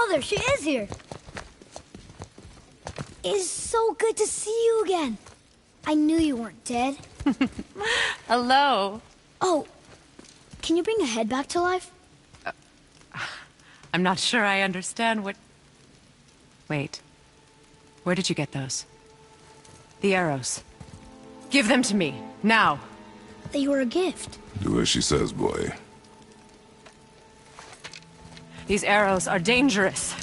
Baldur, she is here. It's so good to see you again. I knew you weren't dead. Hello. Oh, can you bring a head back to life? I'm not sure I understand what... Wait. Where did you get those? The arrows. Give them to me, now. They were a gift. Do as she says, boy. These arrows are dangerous.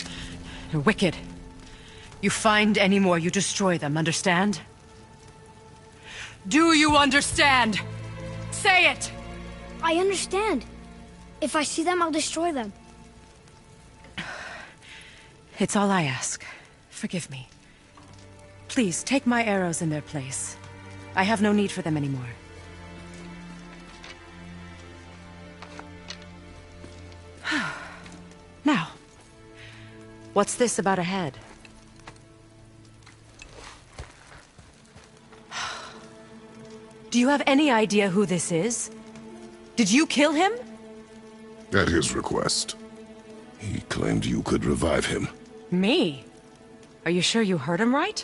They're wicked. You find any more, you destroy them, understand? Do you understand? Say it! I understand. If I see them, I'll destroy them. It's all I ask. Forgive me. Please, take my arrows in their place. I have no need for them anymore. Now, what's this about a head? Do you have any idea who this is? Did you kill him? At his request. He claimed you could revive him. Me? Are you sure you heard him right?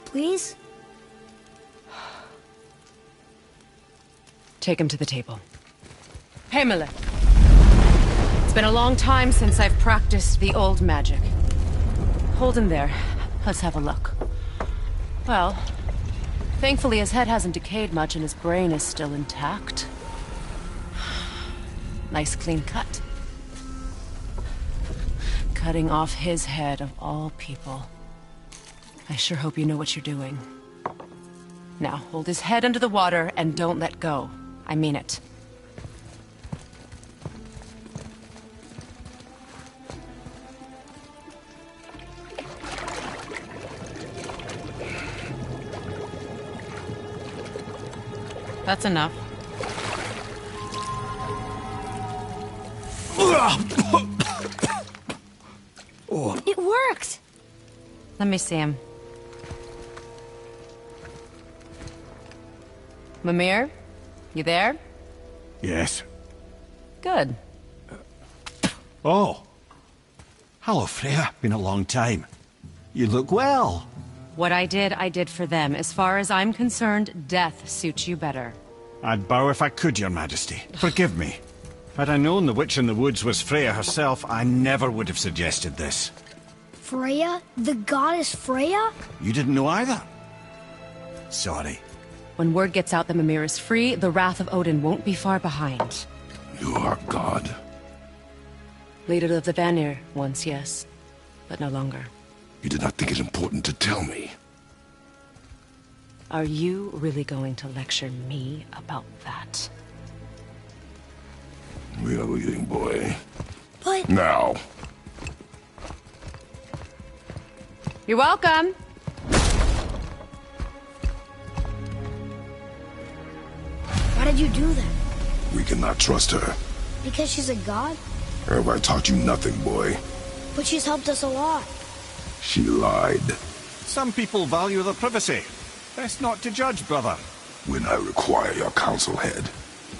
Please? Take him to the table. Heimele. It's been a long time since I've practiced the old magic. Hold him there. Let's have a look. Well, thankfully his head hasn't decayed much and his brain is still intact. Nice clean cut. Cutting off his head of all people. I sure hope you know what you're doing. Now, hold his head under the water and don't let go. I mean it. That's enough. It worked! Let me see him. Mimir? You there? Yes. Good. Oh. Hello, Freya. Been a long time. You look well. What I did for them. As far as I'm concerned, death suits you better. I'd bow if I could, Your Majesty. Forgive me. Had I known the witch in the woods was Freya herself, I never would have suggested this. Freya? The goddess Freya? You didn't know either? Sorry. When word gets out that Mimir is free, the wrath of Odin won't be far behind. You are God. Leader of the Vanir, once, yes. But no longer. You did not think it important to tell me. Are you really going to lecture me about that? We are leaving, boy. But... Now. You're welcome! Why did you do that? We cannot trust her. Because she's a god? Have I taught you nothing, boy? But she's helped us a lot. She lied. Some people value their privacy. Best not to judge, brother. When I require your council head,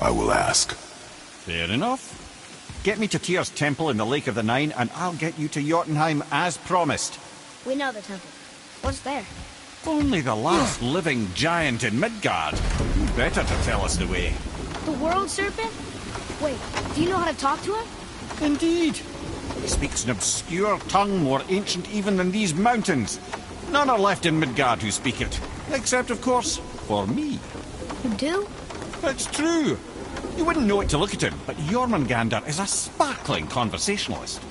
I will ask. Fair enough. Get me to Tyr's temple in the Lake of the Nine, and I'll get you to Jotunheim as promised. We know the temple. What's there? Only the last living giant in Midgard. Who better to tell us the way? The world serpent? Wait, do you know how to talk to him? Indeed. He speaks an obscure tongue more ancient even than these mountains. None are left in Midgard who speak it. Except, of course, for me. You do? It's true. You wouldn't know it to look at him, but Jormungandr is a sparkling conversationalist.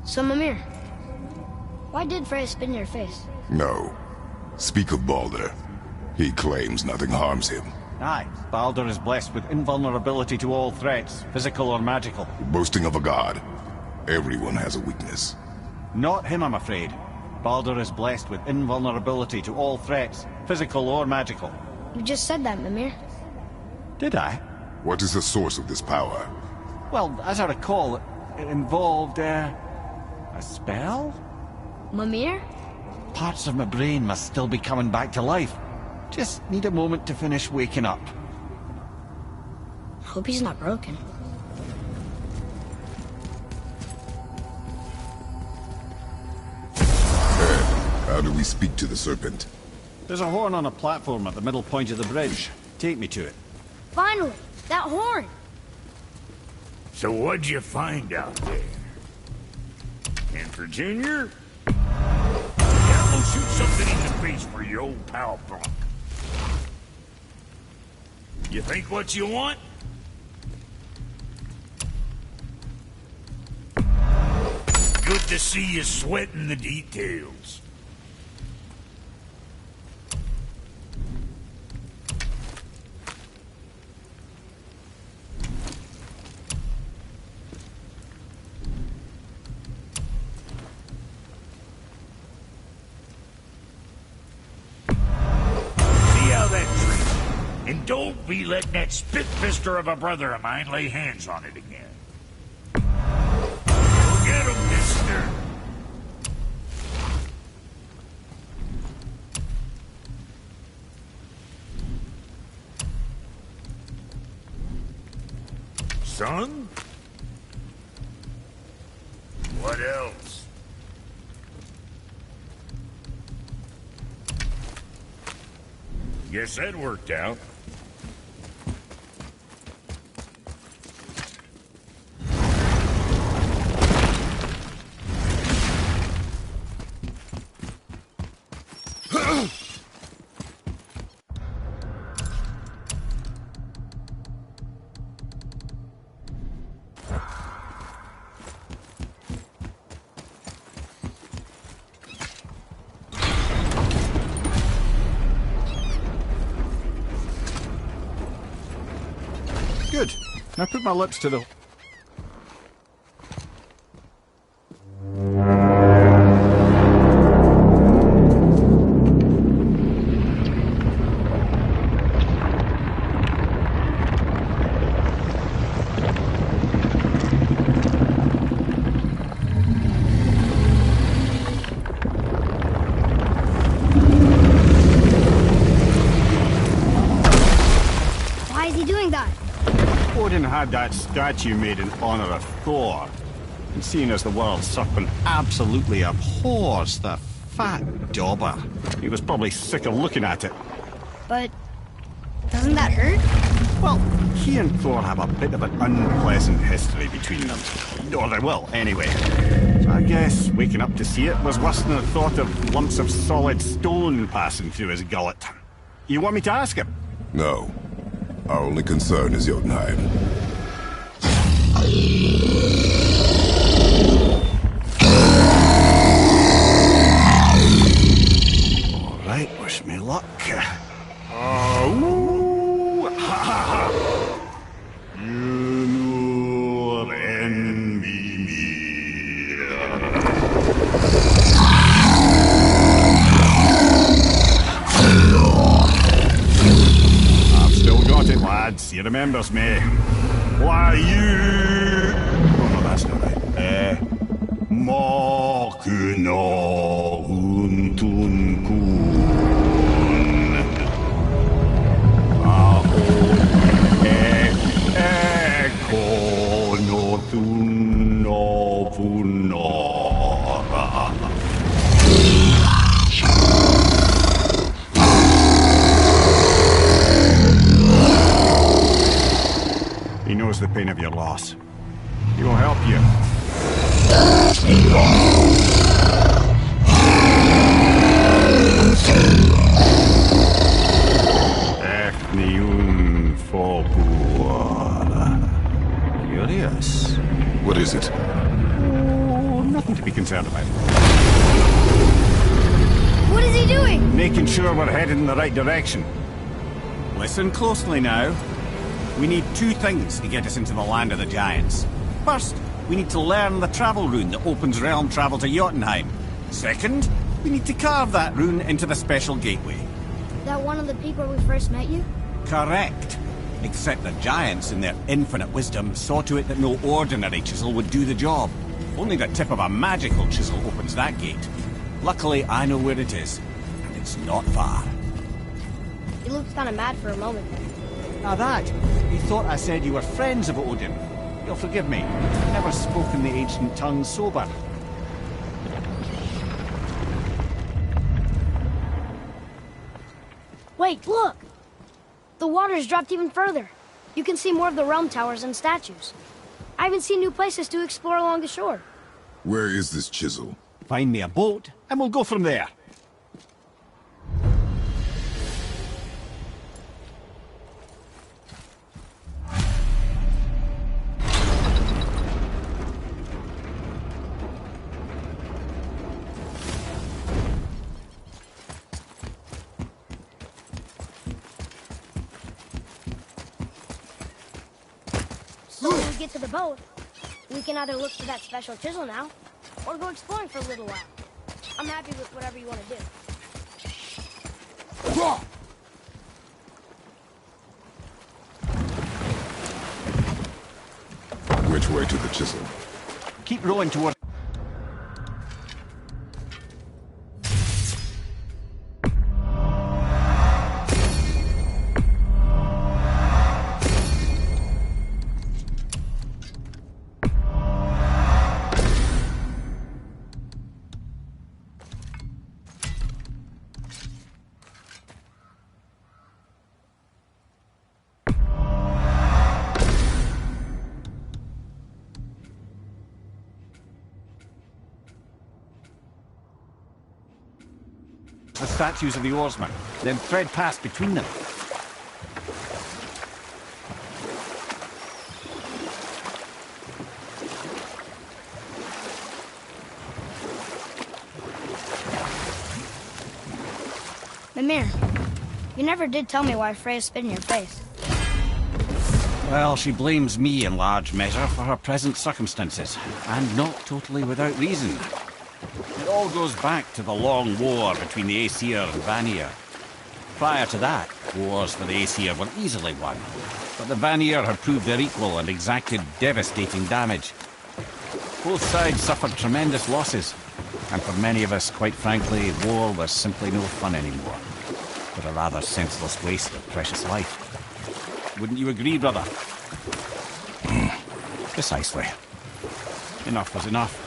So, Mimir, why did Freya spit in your face? No. Speak of Baldur. He claims nothing harms him. Aye, Baldur is blessed with invulnerability to all threats, physical or magical. Boasting of a god. Everyone has a weakness. Not him, I'm afraid. Baldur is blessed with invulnerability to all threats, physical or magical. You just said that, Mimir. Did I? What is the source of this power? Well, as I recall, it involved, a spell? Mimir? Parts of my brain must still be coming back to life. Just need a moment to finish waking up. Hope he's not broken. How do we speak to the serpent? There's a horn on a platform at the middle point of the bridge. Take me to it. Finally! That horn! So what'd you find out there? And for Junior? Yeah, we'll shoot something in the face for your old pal Brok. You think what you want? Good to see you sweating the details. And don't be letting that spit-fister of a brother of mine lay hands on it again. Forget him, mister. Son? What else? Guess that worked out. Good. Now put my lips to the... Why is he doing that? Odin had that statue made in honor of Thor. And seeing as the world serpent absolutely abhors the fat dauber, he was probably sick of looking at it. But doesn't that hurt? Well, he and Thor have a bit of an unpleasant history between them. Or they will, anyway. So I guess waking up to see it was worse than the thought of lumps of solid stone passing through his gullet. You want me to ask him? No. Our only concern is Jotunheim. All right, wish me luck. Oh, ha ha ha! You envy me. I've still got it, lads. He remembers me. Why you? Oh no, that's not right. Makuna untunkun. He knows the pain of your loss. He will help you. Efniun Fobur. Curious. What is it? Oh, nothing to be concerned about. What is he doing? Making sure we're headed in the right direction. Listen closely now. We need two things to get us into the land of the giants. First, we need to learn the travel rune that opens realm travel to Jotunheim. Second, we need to carve that rune into the special gateway. That one of the peak where we first met you? Correct. Except the giants, in their infinite wisdom, saw to it that no ordinary chisel would do the job. Only the tip of a magical chisel opens that gate. Luckily, I know where it is, and it's not far. You looked kind of mad for a moment there. Now that, you thought I said you were friends of Odin. You'll forgive me. I've never spoken the ancient tongue sober. Wait, look! The water's dropped even further. You can see more of the realm towers and statues. I even see new places to explore along the shore. Where is this chisel? Find me a boat, and we'll go from there. So when we get to the boat, we can either look for that special chisel now, or go exploring for a little while. I'm happy with whatever you want to do. Which way to the chisel? Keep rowing toward... the statues of the oarsmen, then thread past between them. Mimir, you never did tell me why Freya spit in your face. Well, she blames me in large measure for her present circumstances, and not totally without reason. It all goes back to the long war between the Aesir and Vanir. Prior to that, wars for the Aesir were easily won, but the Vanir had proved their equal and exacted devastating damage. Both sides suffered tremendous losses, and for many of us, quite frankly, war was simply no fun anymore, but a rather senseless waste of precious life. Wouldn't you agree, brother? Precisely. Enough was enough.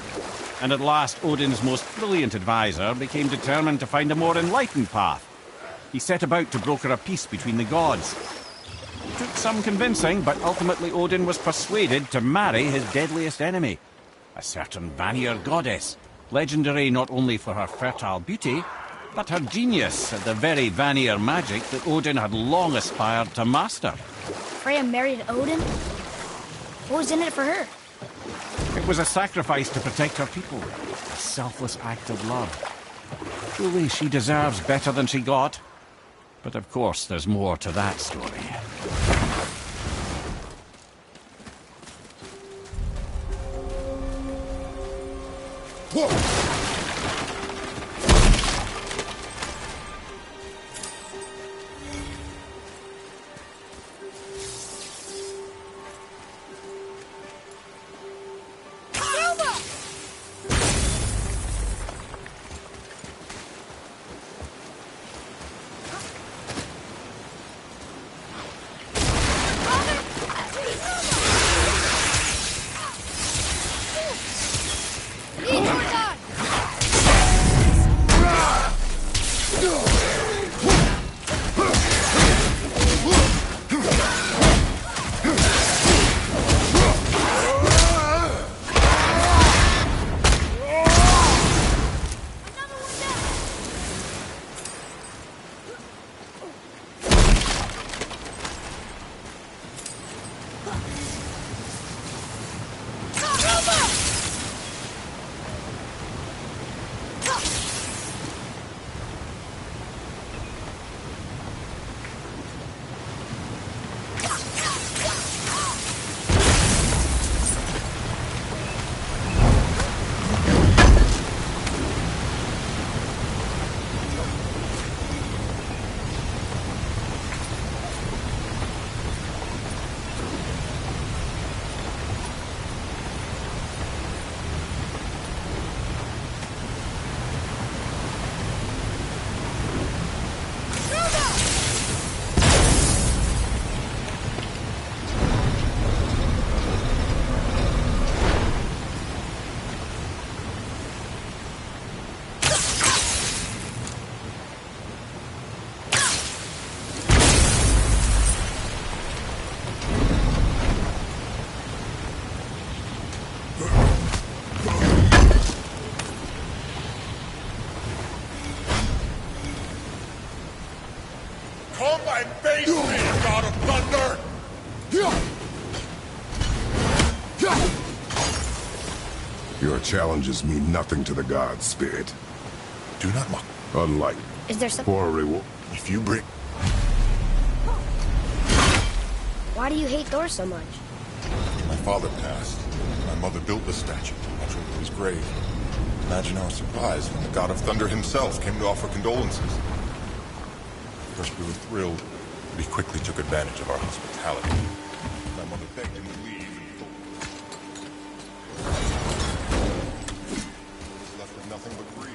And at last, Odin's most brilliant advisor became determined to find a more enlightened path. He set about to broker a peace between the gods. It took some convincing, but ultimately Odin was persuaded to marry his deadliest enemy, a certain Vanir goddess, legendary not only for her fertile beauty, but her genius at the very Vanir magic that Odin had long aspired to master. Freya married Odin? What was in it for her? It was a sacrifice to protect her people, a selfless act of love. Truly, she deserves better than she got. But of course, there's more to that story. Call my face, man, God of Thunder! Your challenges mean nothing to the gods, Spirit. Do not mock. Unlike Is there something? for a reward. If you bring... Why do you hate Thor so much? My father passed. My mother built the statue much over his grave. Imagine our surprise when the God of Thunder himself came to offer condolences. First we were thrilled, but he quickly took advantage of our hospitality. My mother begged him to leave, and he was left with nothing but grief.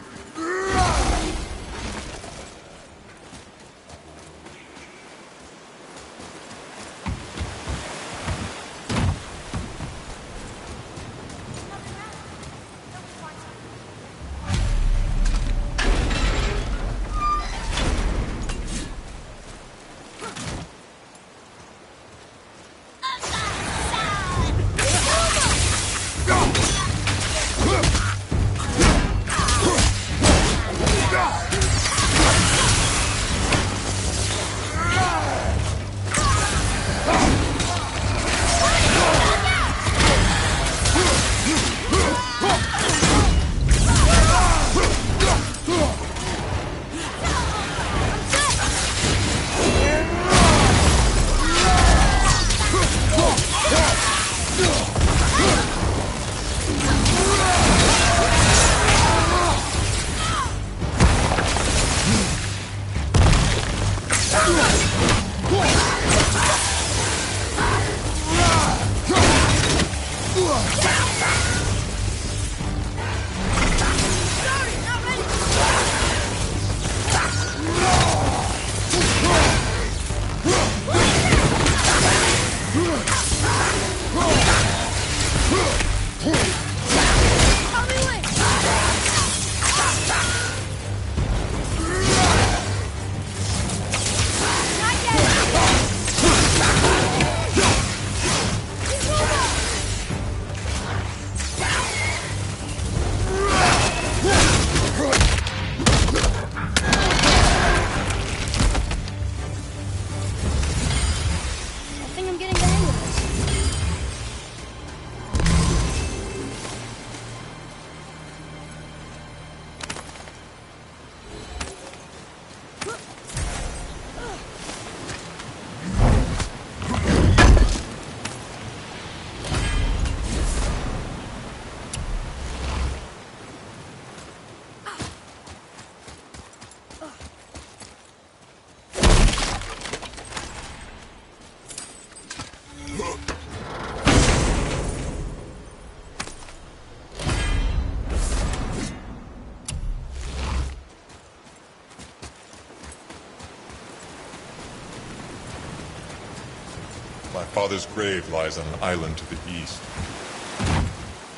My father's grave lies on an island to the east.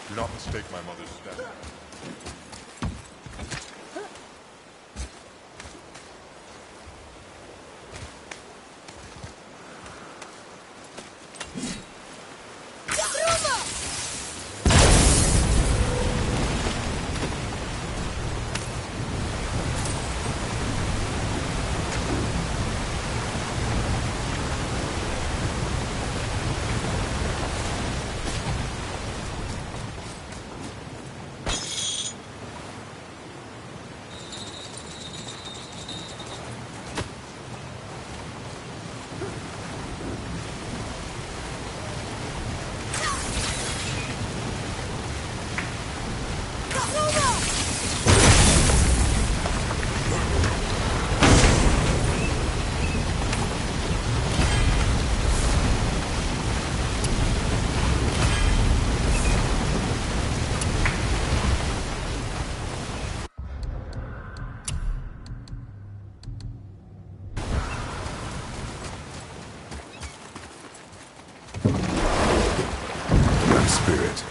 Do not mistake my mother's death. Spirit.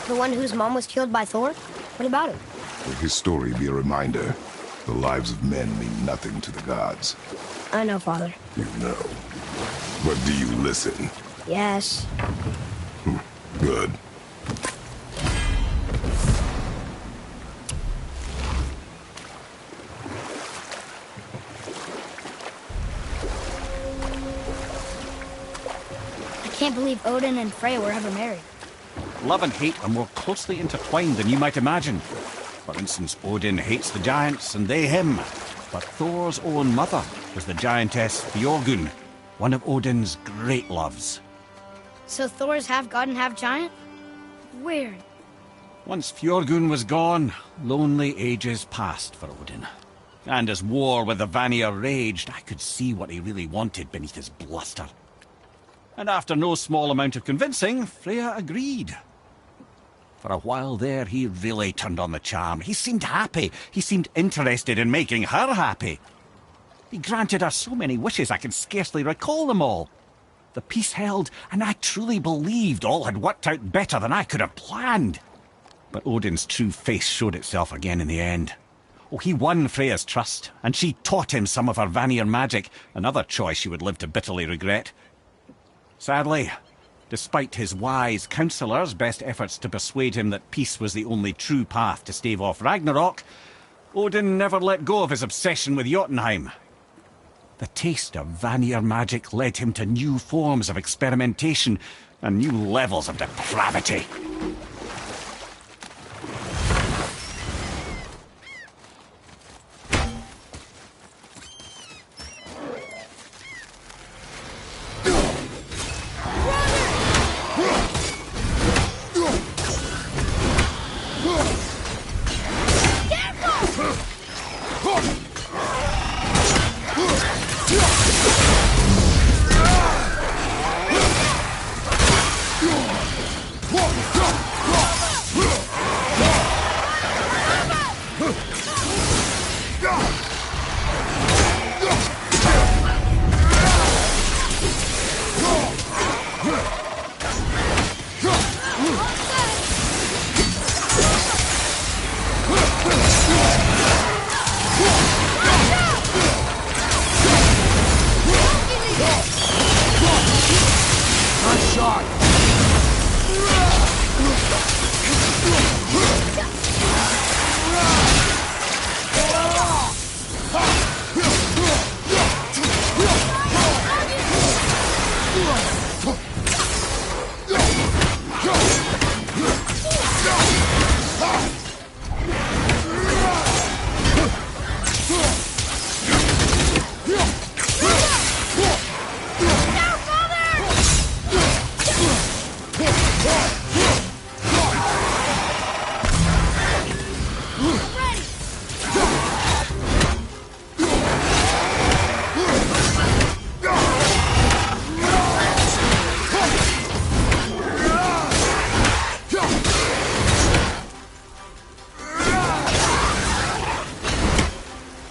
The one whose mom was killed by Thor? What about him? Let his story be a reminder. The lives of men mean nothing to the gods. I know, Father. You know. But do you listen? Yes. Good. can't believe Odin and Freya were ever married. Love and hate are more closely intertwined than you might imagine. For instance, Odin hates the giants and they him. But Thor's own mother was the giantess Fjorgun, one of Odin's great loves. So Thor's half god and half giant? Weird. Once Fjorgun was gone, lonely ages passed for Odin. And as war with the Vanir raged, I could see what he really wanted beneath his bluster. And after no small amount of convincing, Freya agreed. For a while there, he really turned on the charm. He seemed happy. He seemed interested in making her happy. He granted her so many wishes I can scarcely recall them all. The peace held, and I truly believed all had worked out better than I could have planned. But Odin's true face showed itself again in the end. Oh, he won Freya's trust, and she taught him some of her Vanir magic, another choice she would live to bitterly regret. Sadly, despite his wise counsellors' best efforts to persuade him that peace was the only true path to stave off Ragnarok, Odin never let go of his obsession with Jotunheim. The taste of Vanir magic led him to new forms of experimentation and new levels of depravity.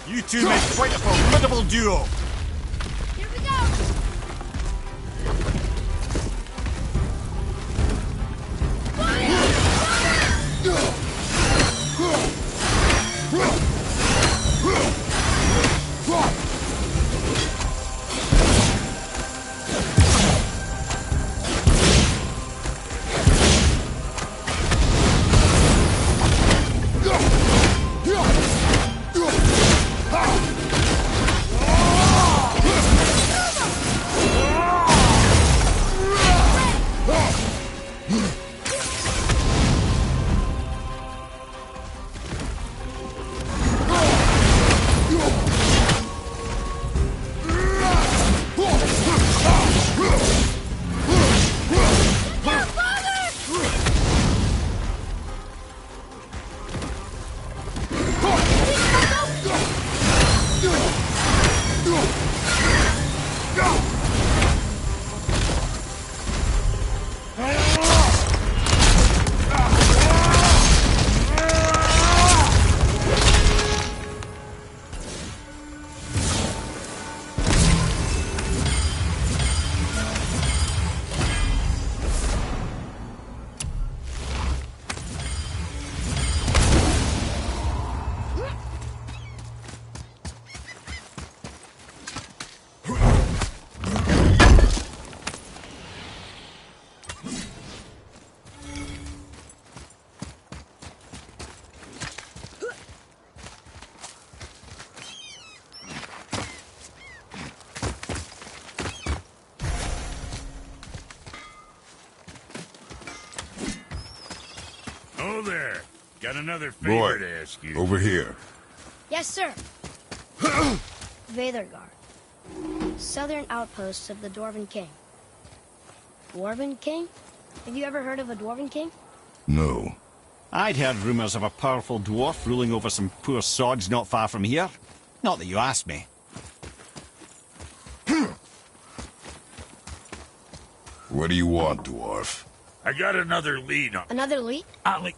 You two make quite a formidable duo. Here we go! there. Got another favor Boy, to ask you. over here. Yes, sir. Veðurgard. Southern outposts of the Dwarven King. Dwarven King? Have you ever heard of a Dwarven King? No. I'd heard rumours of a powerful dwarf ruling over some poor sods not far from here. Not that you asked me. What do you want, dwarf? I got another lead on... Another lead? Ollie.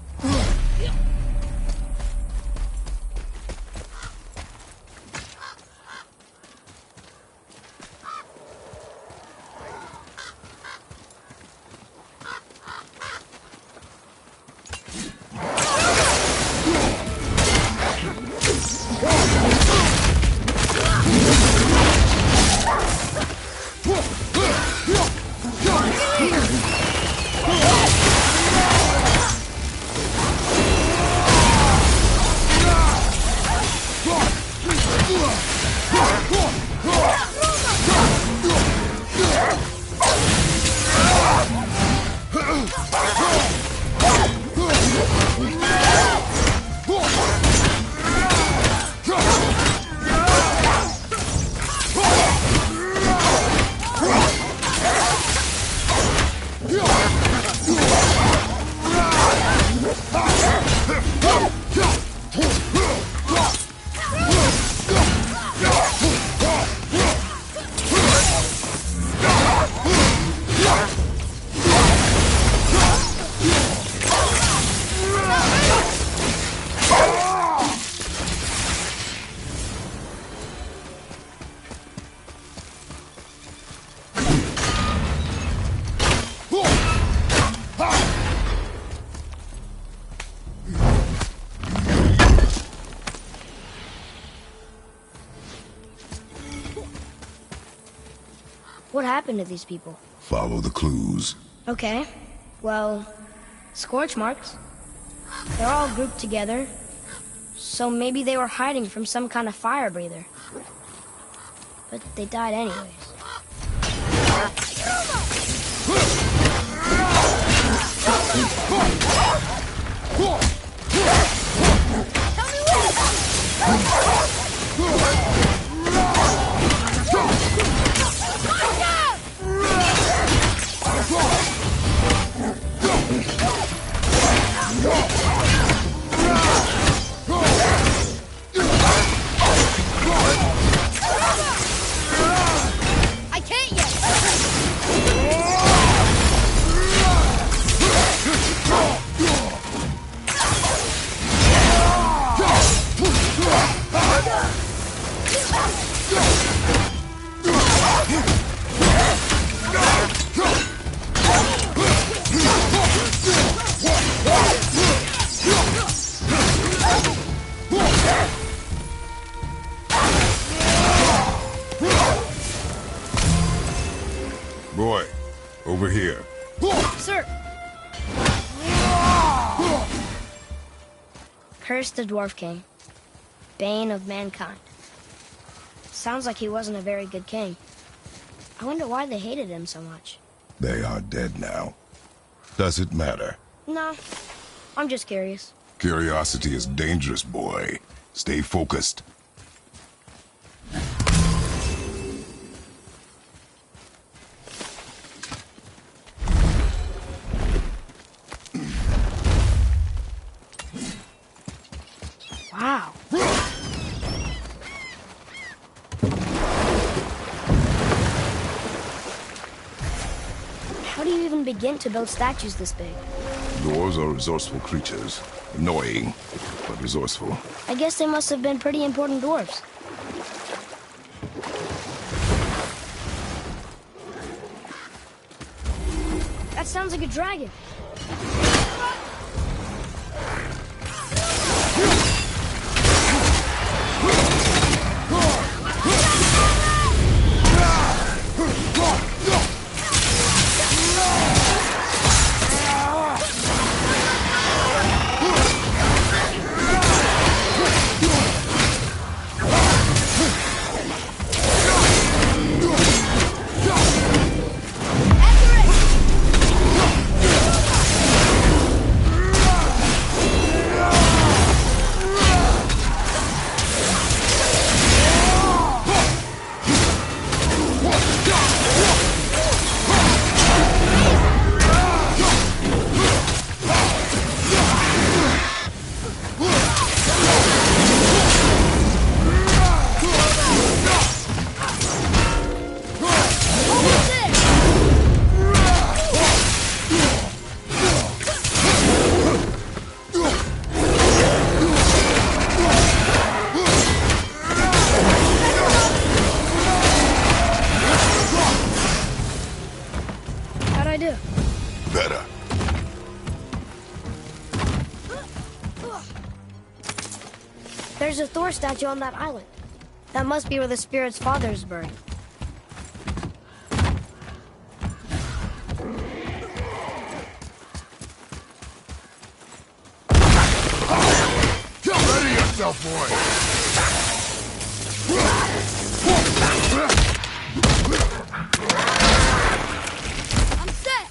What happened to these people? Follow the clues. Okay. Well, scorch marks. They're all grouped together. So maybe they were hiding from some kind of fire breather. But they died anyways. I can't yet! Boy, over here. Sir! Curse the Dwarf King. Bane of mankind. Sounds like he wasn't a very good king. I wonder why they hated him so much. They are dead now. Does it matter? No, I'm just curious. Curiosity is dangerous, boy. Stay focused. Wow. How do you even begin to build statues this big? Dwarves are resourceful creatures. Annoying, but resourceful. I guess they must have been pretty important dwarves. That sounds like a dragon. Thor statue on that island. That must be where the spirit's father is buried. Ready yourself, boy! I'm set!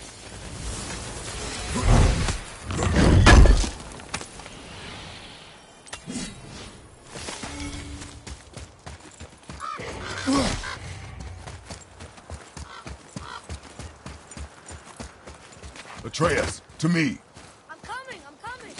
Atreus, to me. I'm coming! I'm coming!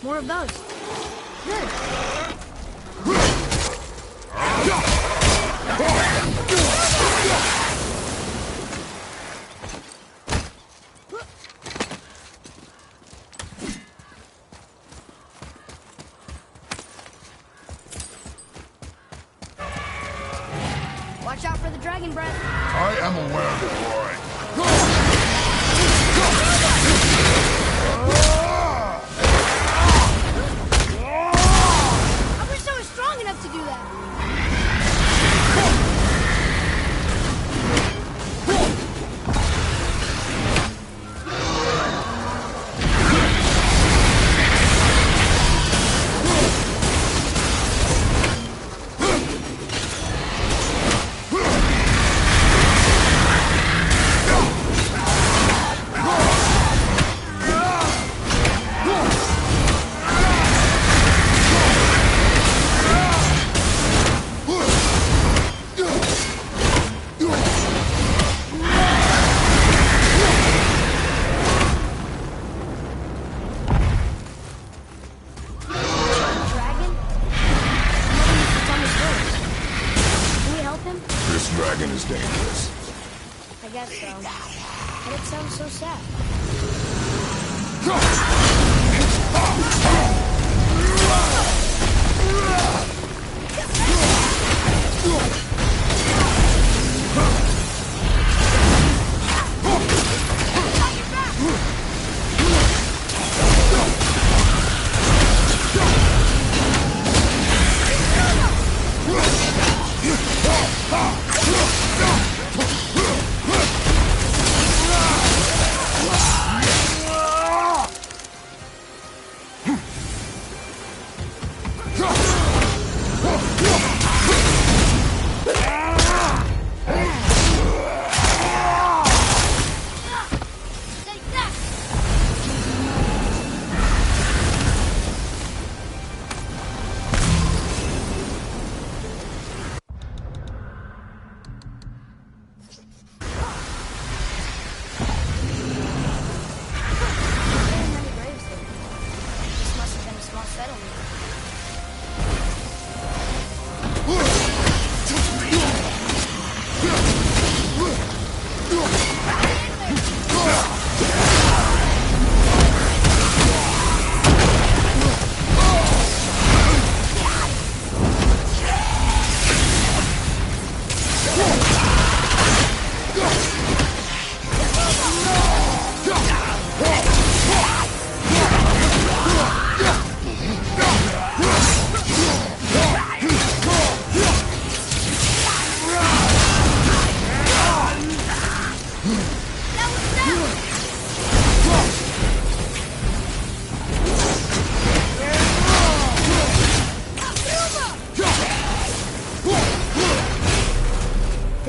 More of those. Good. Watch out for the dragon breath. I am aware of it, Roy. I wish I was strong enough to do that. Dragon? Someone needs to tell me stories. Can we help him? This dragon is dangerous. I guess so. But it sounds so sad.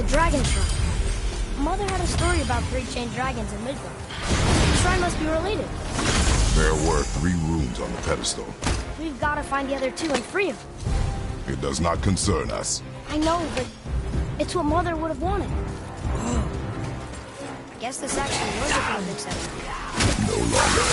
Dragon Shrine. Mother had a story about three-chained dragons in Midgard. The shrine must be related. There were 3 rooms on the pedestal. We've got to find the other 2 and free them. It does not concern us. I know, but it's what Mother would have wanted. I guess this actually was a big exception. No longer.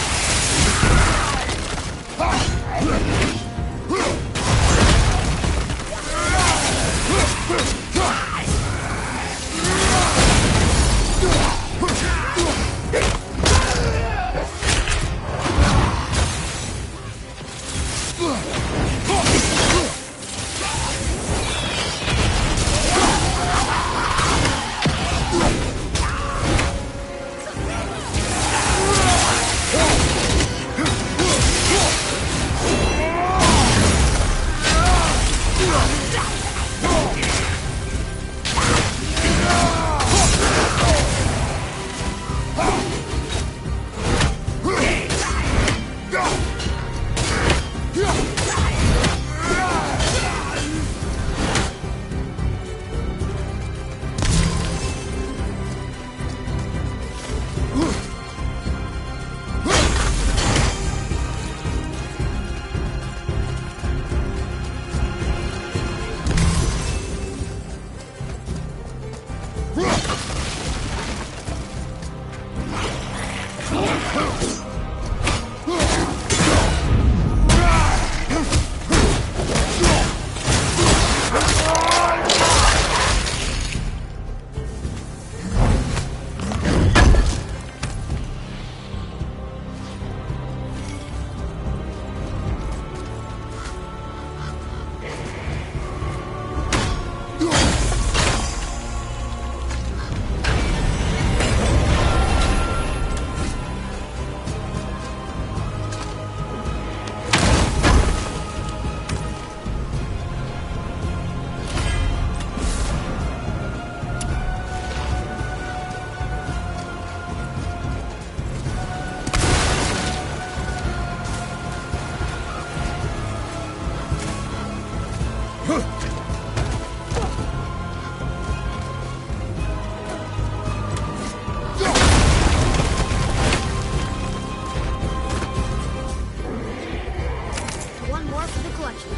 One more for the collection.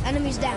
Enemies down.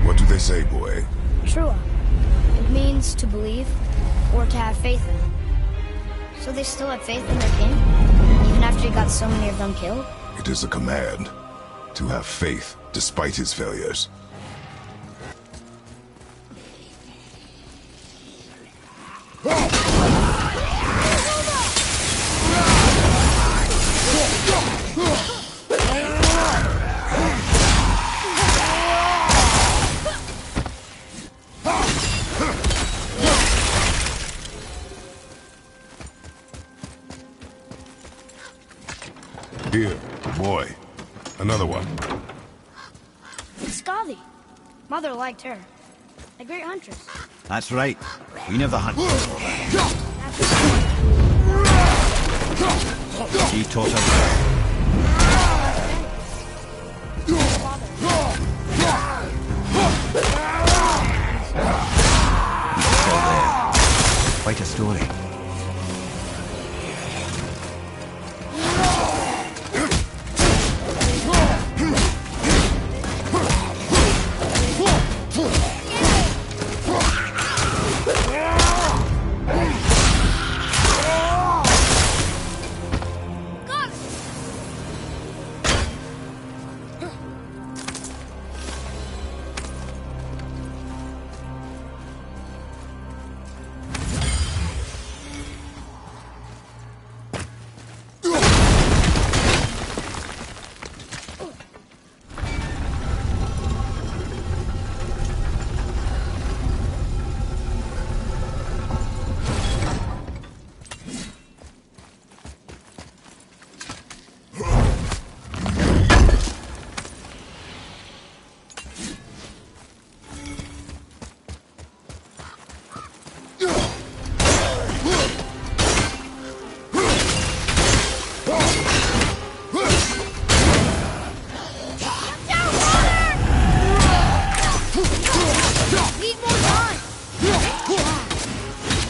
What do they say, boy? Trua. It means to believe, or to have faith in. So they still have faith in their king? Even after he got so many of them killed? It is a command. to have faith despite his failures. Here, boy. Another one. It's Skadi. Mother liked her. A great huntress. That's right. Queen of the hunt. She taught us still there. Quite a story.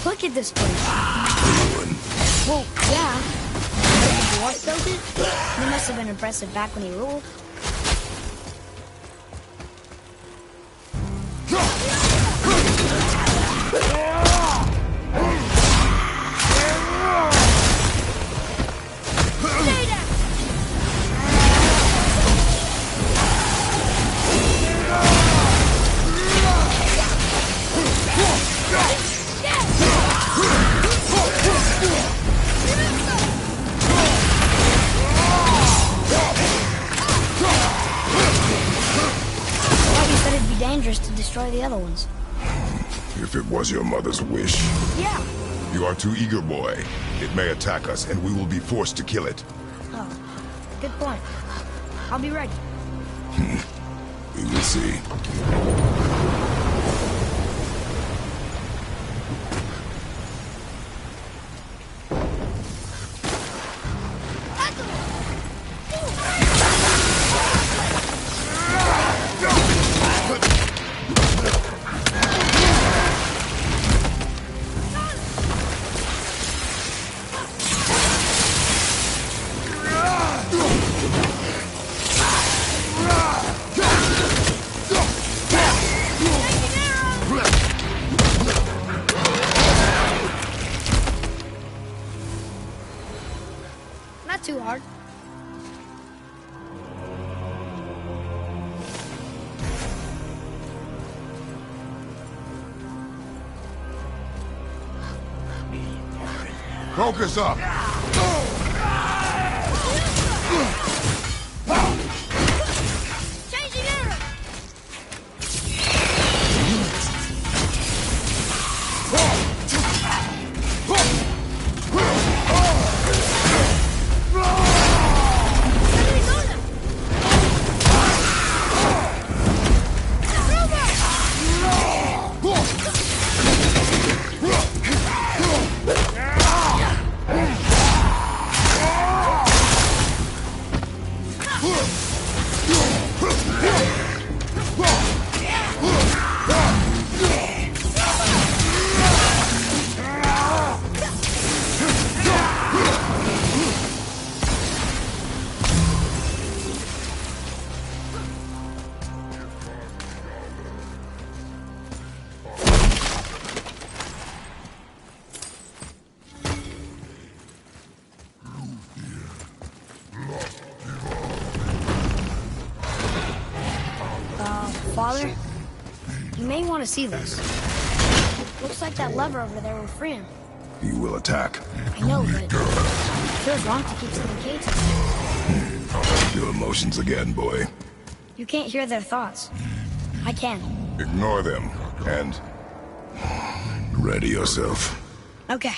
Look at this place. Well, yeah. The dwarf built it? He must have been impressive back when he ruled. Dangerous to destroy the other ones. If it was your mother's wish. Yeah. You are too eager, boy. It may attack us, and we will be forced to kill it. Oh, good point. I'll be ready. We will see. Not too hard. Focus up! Changing arrow! Father, you may want to see this. Looks like that lever over there will free him. He will attack. I know, but it feels wrong to keep someone caged. Your emotions again, boy. You can't hear their thoughts. I can. Ignore them, and... ready yourself. Okay.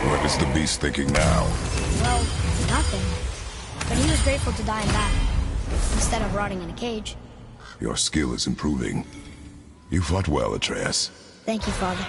What is the beast thinking now? Well, nothing. But he was grateful to die in battle, instead of rotting in a cage. Your skill is improving. You fought well, Atreus. Thank you, Father.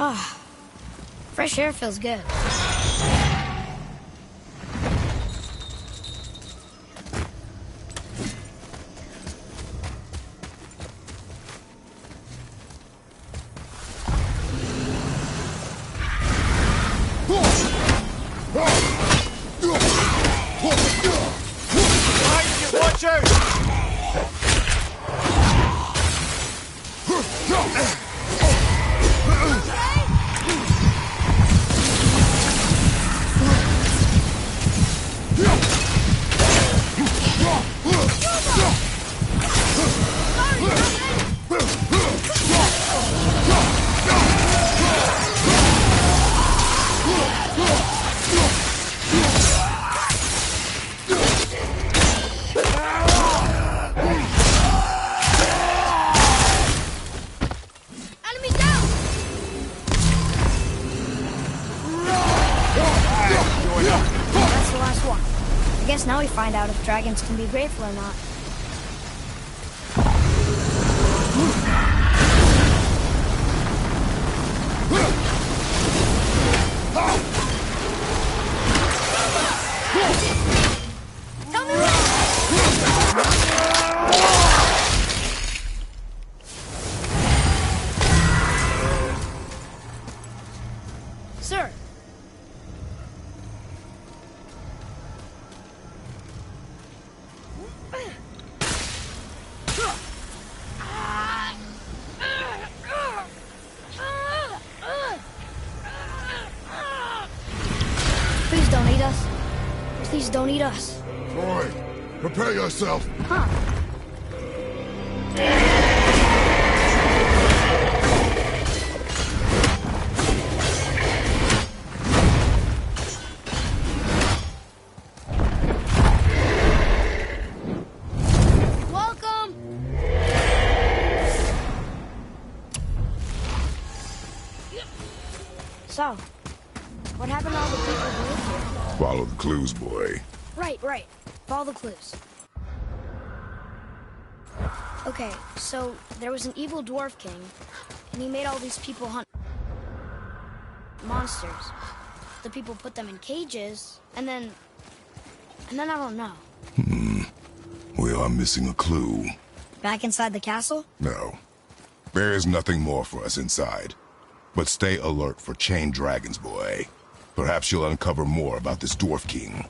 Ah, fresh air feels good. going up. That's the last one. I guess now we find out if dragons can be grateful or not. Tell me when! Sir. Please don't eat us. Please don't eat us. Boy, prepare yourself. Huh. Welcome! So, what happened to all the people who lived here? Follow the clues, boy. Right. Follow the clues. Okay, so there was an evil dwarf king, and he made all these people hunt monsters. The people put them in cages, and then I don't know. We are missing a clue. Back inside the castle? No. There is nothing more for us inside. But stay alert for chained dragons, boy. Perhaps you'll uncover more about this dwarf king.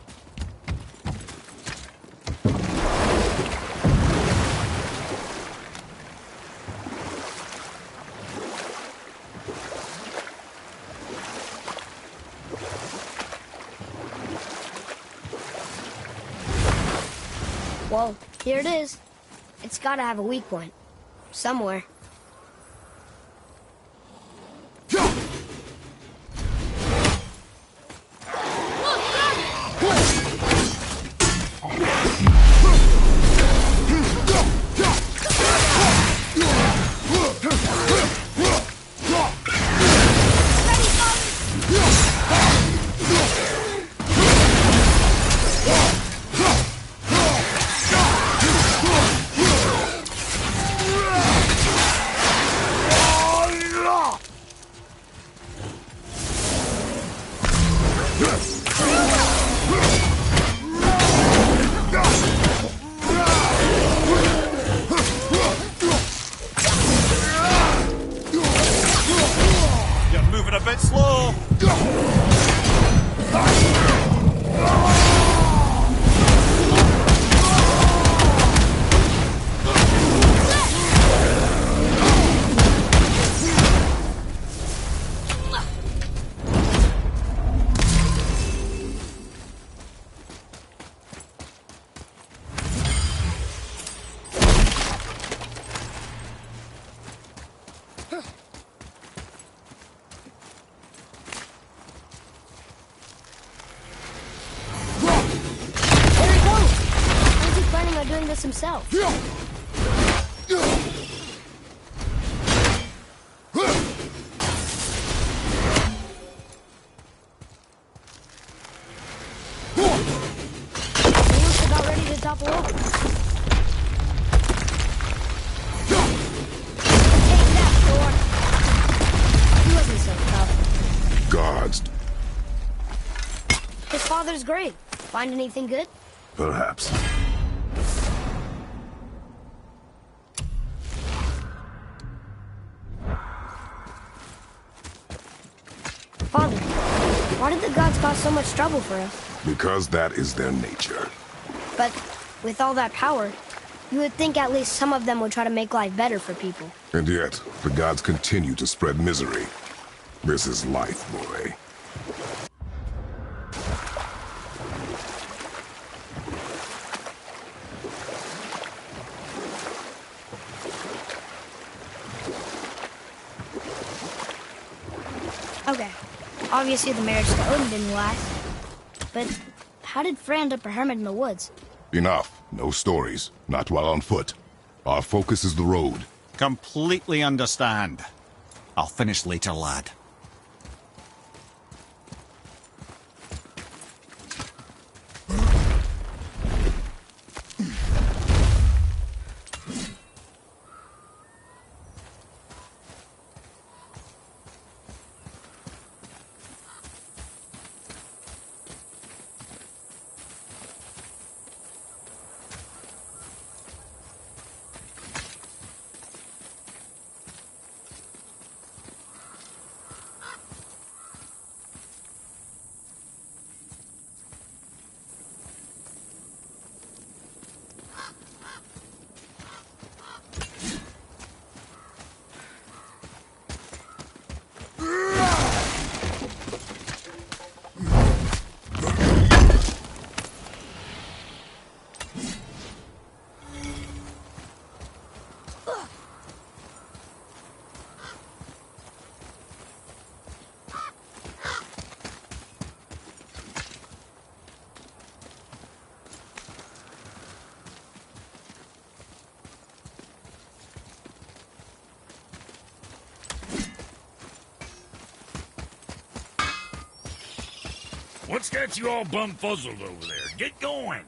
Well, here it is. It's gotta have a weak point. Somewhere. You're moving a bit slow. There he goes! When's he planning on doing this himself? He looks about ready to topple over. Take that, Thor! He wasn't so tough. Guards, His father's grave. Find anything good? perhaps. Father, why did the gods cause so much trouble for us? Because that is their nature. But with all that power, you would think at least some of them would try to make life better for people. And yet, the gods continue to spread misery. This is life, boy. Okay, obviously the marriage to Odin didn't last. But how did Frey end up a hermit in the woods? Enough. No stories. Not while on foot. Our focus is the road. Completely understand. I'll finish later, lad. What's got you all bumfuzzled over there? Get going!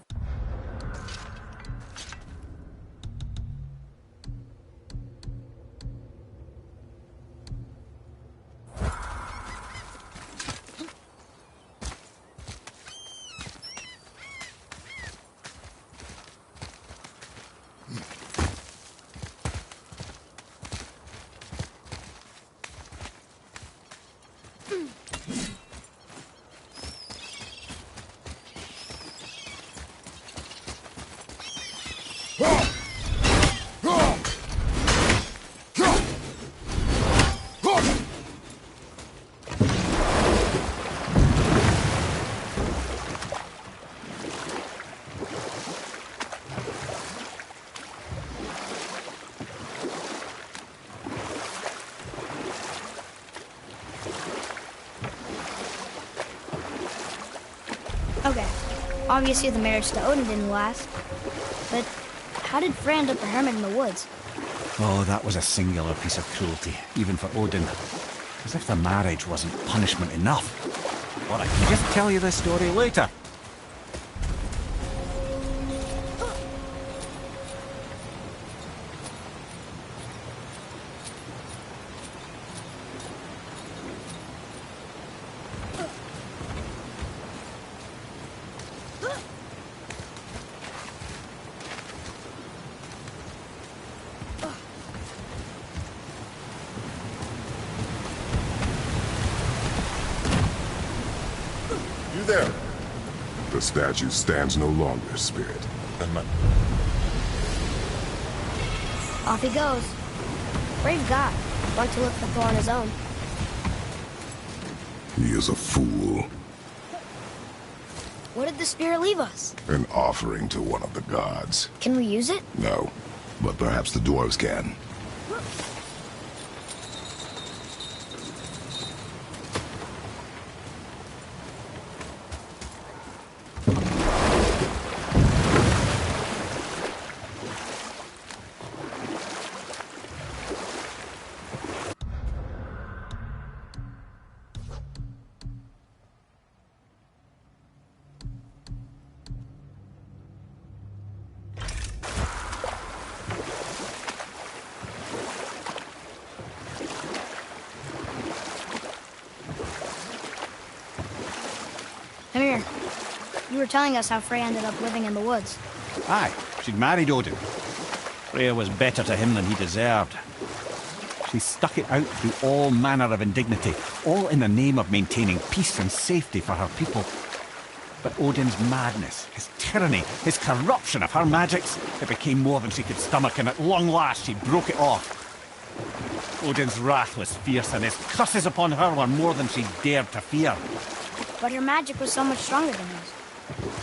Okay, obviously the marriage to Odin didn't last. But how did Frey end up a hermit in the woods? Oh, that was a singular piece of cruelty, even for Odin. As if the marriage wasn't punishment enough. Or I can just tell you this story later. You there? The statue stands no longer, Spirit. Then my... Off he goes. Brave guy. Want to look for Thor on his own. He is a fool. What did the spirit leave us? An offering to one of the gods. Can we use it? No, but perhaps the dwarves can. Come here. You were telling us how Frey ended up living in the woods. Aye, she'd married Odin. Freya was better to him than he deserved. She stuck it out through all manner of indignity, all in the name of maintaining peace and safety for her people. But Odin's madness, his tyranny, his corruption of her magics, it became more than she could stomach, and at long last she broke it off. Odin's wrath was fierce, and his curses upon her were more than she dared to fear. But her magic was so much stronger than his.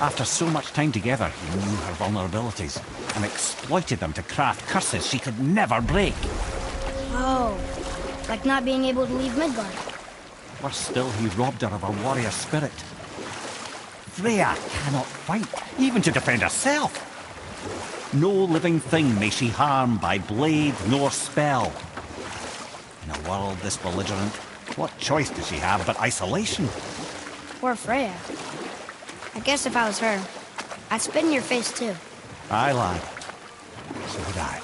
After so much time together, he knew her vulnerabilities and exploited them to craft curses she could never break. Oh, like not being able to leave Midgard. Worse still, he robbed her of her warrior spirit. Freya cannot fight, even to defend herself. No living thing may she harm by blade nor spell. In a world this belligerent, what choice does she have but isolation? Poor Freya. I guess if I was her, I'd spit in your face too. Aye, lad. So would I.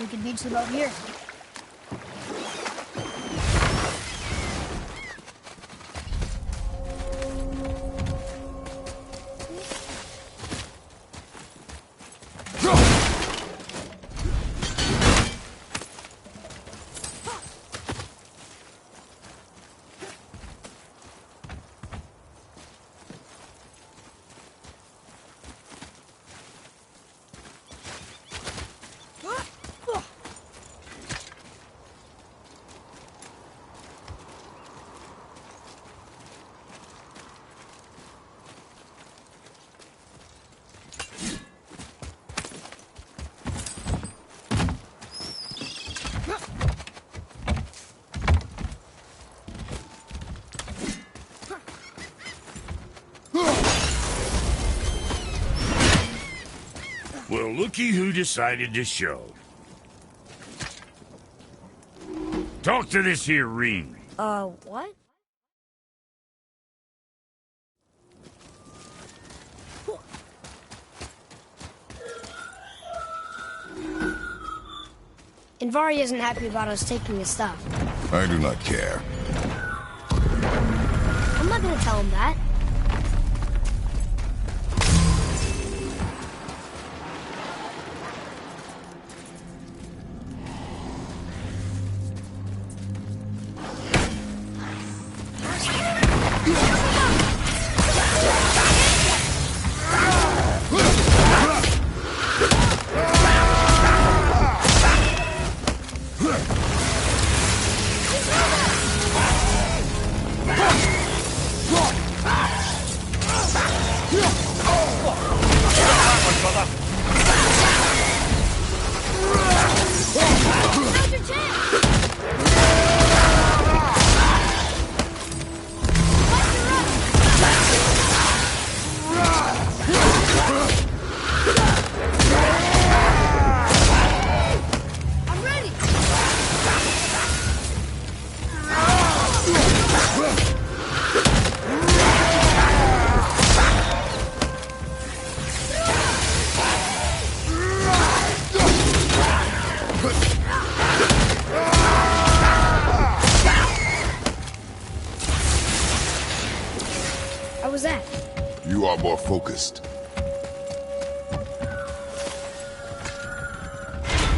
We could beach the boat here. Well, looky who decided to show. Talk to this here ring. What? Invari isn't happy about us taking his stuff. I do not care. I'm not gonna tell him that. How was that? You are more focused.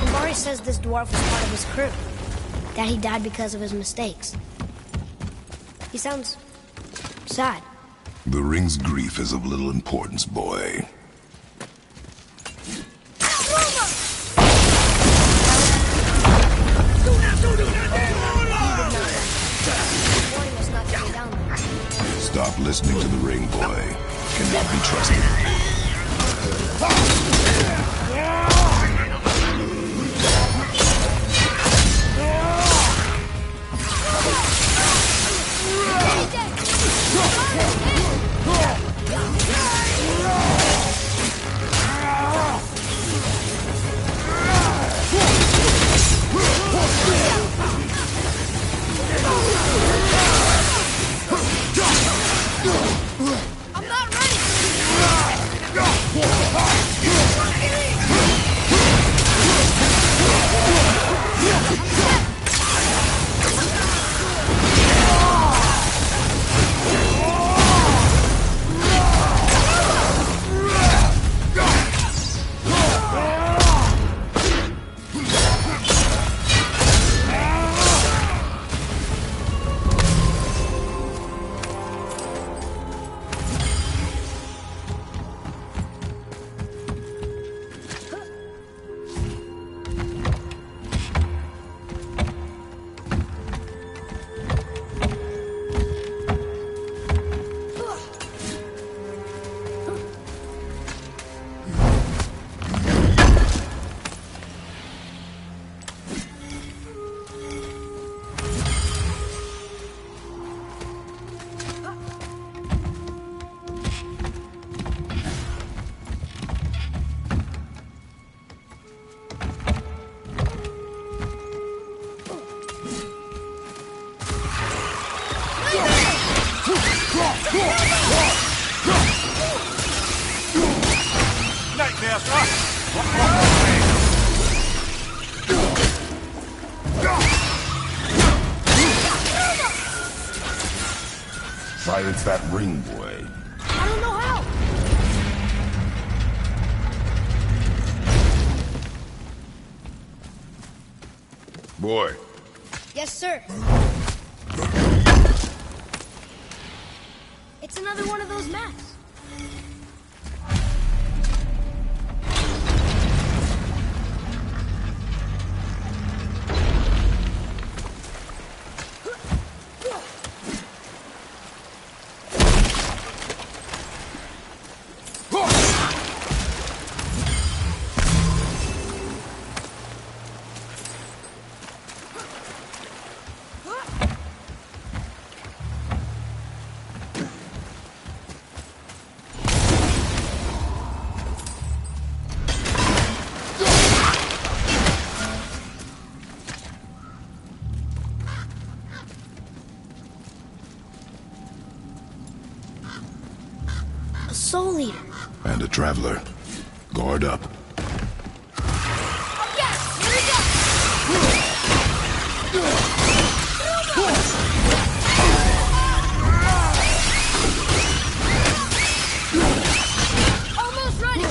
Invari says this dwarf was part of his crew. That he died because of his mistakes. He sounds sad. The ring's grief is of little importance, boy. Warning us not to go down there. Stop listening to the ring, boy. Cannot be trusted. I'm not ready! Silence that ring, boy. I don't know how! Boy, Yes, sir. It's another one of those maps. a traveler. Guard up. Almost ready!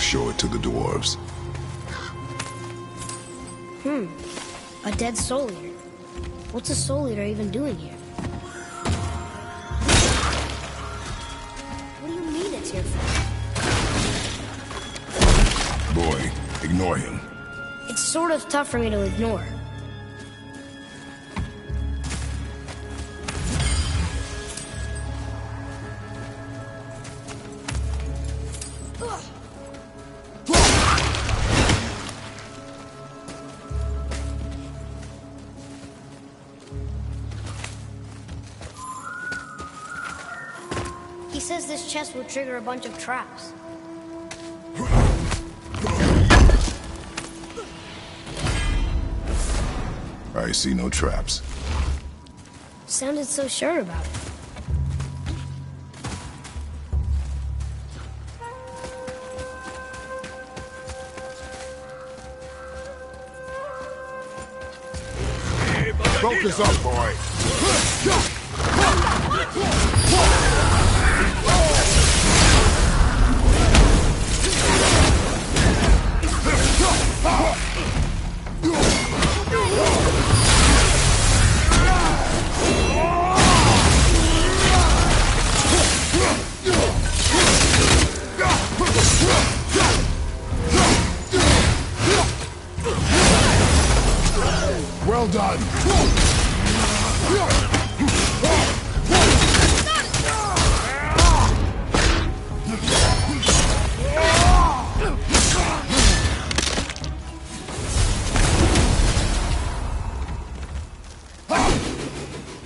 Show it to the dwarves. A dead soul eater. What's a soul eater even doing here? What do you mean it's your fault? Boy, ignore him. It's sort of tough for me to ignore. He says this chest will trigger a bunch of traps. I see no traps. Sounded so sure about it. Focus up, boy. Well done.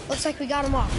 Looks like we got him off.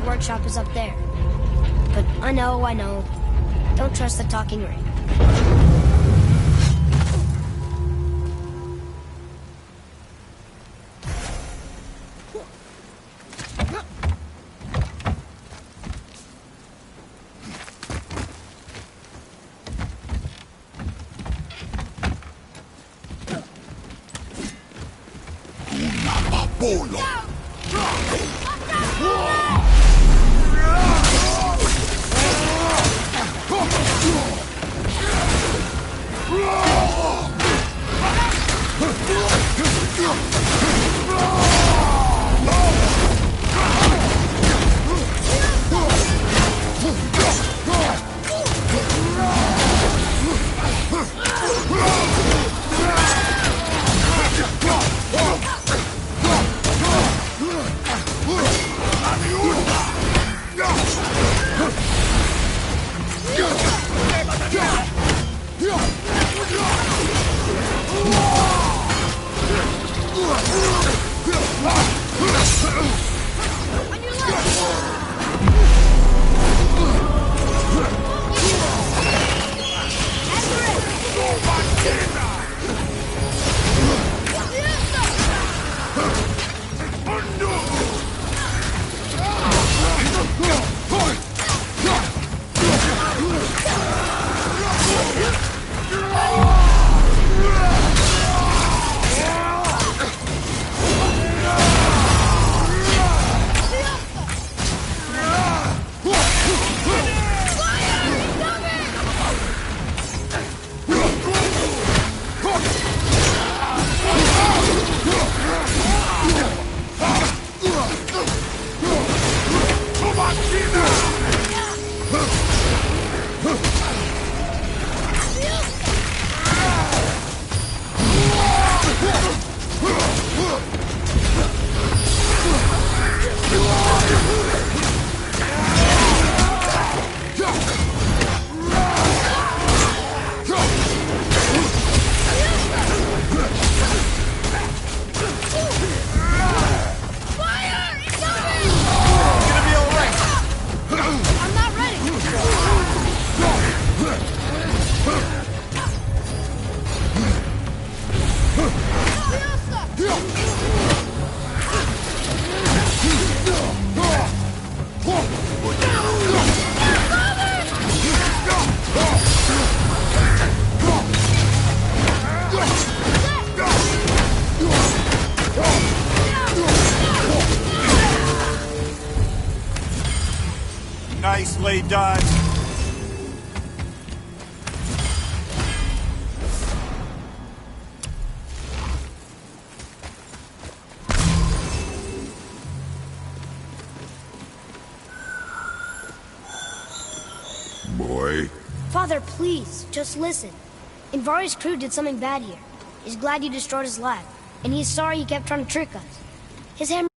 Workshop is up there. But I know. Don't trust the talking ring. Nicely done. Boy. Father, please, just listen. Invari's crew did something bad here. He's glad you destroyed his lab, and he's sorry he kept trying to trick us. His hammer